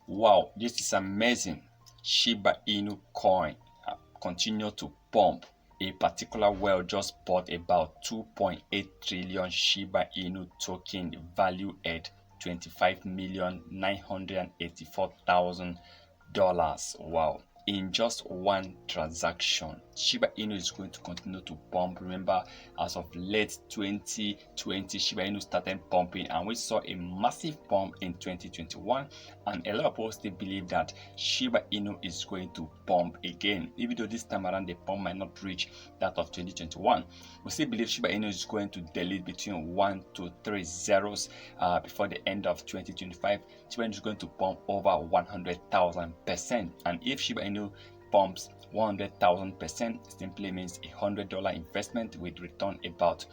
Wow, this is amazing. Shiba Inu coin continue to pump. A particular whale just bought about 2.8 trillion Shiba Inu token valued at $25,984,000. Wow. In just one transaction, Shiba Inu is going to continue to pump. Remember, as of late 2020, Shiba Inu started pumping, and we saw a massive pump in 2021. And a lot of people still believe that Shiba Inu is going to pump again, even though this time around the pump might not reach that of 2021. We still believe Shiba Inu is going to delete between 1 to 3 zeros before the end of 2025. Shiba Inu is going to pump over 100,000%. And if Shiba Inu pumps 100,000%, simply means $100 investment with return about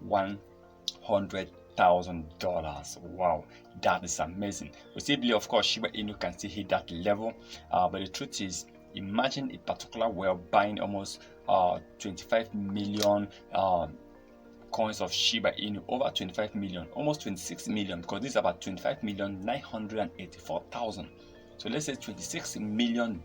$100,000. Wow, that is amazing. We still believe, of course, Shiba Inu can still hit that level, but the truth is, imagine a particular whale buying almost 25 million coins of Shiba Inu, over 25 million, almost 26 million, because this is about 25,984,000. So let's say $26 million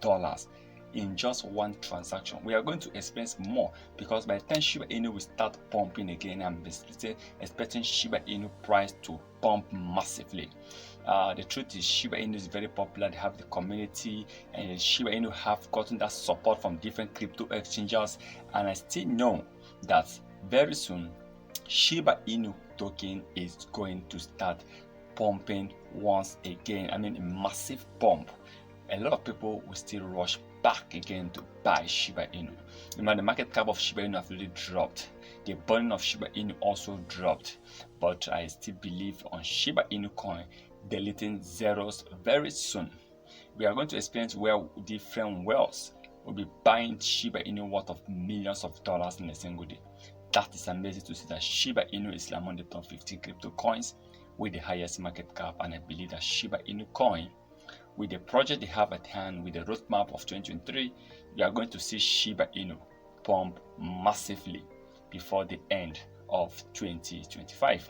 in just one transaction. We are going to experience more, because by the time Shiba Inu will start pumping again, I'm expecting Shiba Inu price to pump massively. The truth is, Shiba Inu is very popular. They have the community, and Shiba Inu have gotten that support from different crypto exchanges. And I still know that very soon Shiba Inu token is going to start pumping once again. I mean, a massive pump. A lot of people will still rush back again to buy Shiba Inu. Remember, the market cap of Shiba Inu has really dropped. The burning of Shiba Inu also dropped. But I still believe on Shiba Inu coin deleting zeros very soon. We are going to experience where different whales will be buying Shiba Inu worth of millions of dollars in a single day. That is amazing to see that Shiba Inu is among the top 50 crypto coins with the highest market cap. And I believe that Shiba Inu coin, with the project they have at hand, with the roadmap of 2023, we are going to see Shiba Inu pump massively before the end of 2025.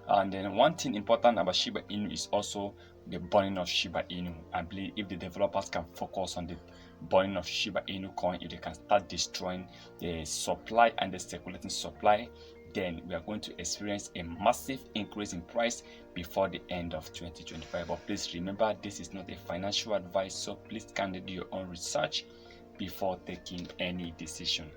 And then one thing important about Shiba Inu is also the burning of Shiba Inu. I believe if the developers can focus on the burning of Shiba Inu coin, if they can start destroying the supply and the circulating supply, then we are going to experience a massive increase in price before the end of 2025. But please remember, this is not a financial advice, so please kindly do your own research before taking any decision.